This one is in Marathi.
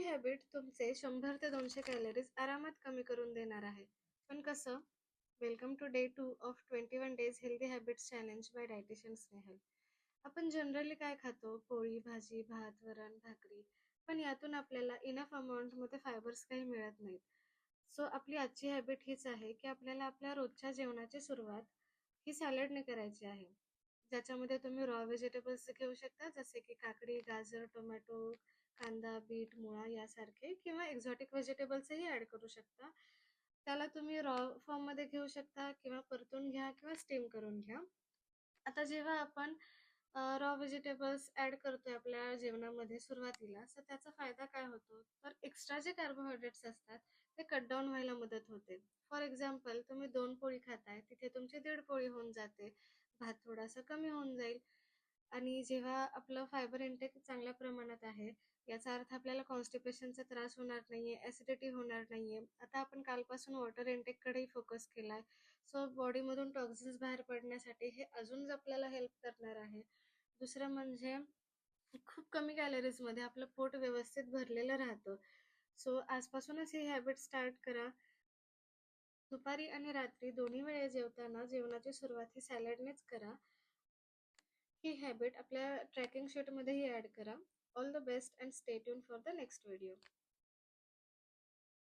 हॅबिट तुमचे 100 ते 200 कॅलरीज आरामात कमी करून देणार आहे. पण कसं? Welcome to day 2 of 21 days healthy habits challenge by dietitian Snehal. आपण जनरली काय खातो? पोळी, भाजी, भात, वरण, भाकरी. पण यातून आपल्याला इनफ अमाऊंटमध्ये फायबर्स काही मिळत नाहीत. सो आपली आजची हॅबिट हीच आहे की आपल्याला आपल्या रोजच्या जेवणाची सुरुवात ही सॅलडने करायची आहे. ज्याच्यामध्ये तुम्ही रॉ व्हेजिटेबल्स घेऊ शकता, जसे की काकडी, गाजर, टोमॅटो, कांदा, बीट, मुळा यासारखे, किंवा एक्झॉटिक व्हेजिटेबल्सही ॲड करू शकता. त्याला तुम्ही रॉ फॉर्ममध्ये घेऊ शकता किंवा परतून घ्या किंवा स्टीम करून घ्या. आता जेव्हा आपण रॉ व्हेजिटेबल्स ॲड करतोय आपल्या जेवणामध्ये सुरुवातीला, तर त्याचा फायदा काय होतो? तर एक्स्ट्रा जे कार्बोहायड्रेट्स असतात ते कट डाऊन व्हायला मदत होते. फॉर एक्झाम्पल, तुम्ही 2 पोळी खाताय, तिथे तुमची 1.5 पोळी होऊन जाते. भात थोडासा कमी होऊन जाईल. आणि जेव्हा आपलं फायबर इंटेक चांगल्या प्रमाणात आहे, याचा अर्थ आपल्याला कॉन्स्टिपेशनचा त्रास होणार नाहीये, ॲसिडिटी होणार नाहीये. आता आपण कालपासून वॉटर इंटेककडेही फोकस केलाय. सो बॉडीमधून टॉक्सिन्स बाहेर पडण्यासाठी हे अजून आपल्याला हेल्प करणार आहे. दुसरं म्हणजे खूप कमी कॅलरीजमध्ये आपलं पोट व्यवस्थित भरलेलं राहतं. सो आजपासूनच ही हॅबिट स्टार्ट करा. दुपारी आणि रात्री दोन्ही वेळेस जेवताना जेवणाची सुरुवात ही सॅलडनेच करा. ही हॅबिट आपल्या ट्रॅकिंग शीटमध्येही ॲड करा. All the best and stay tune for the next video.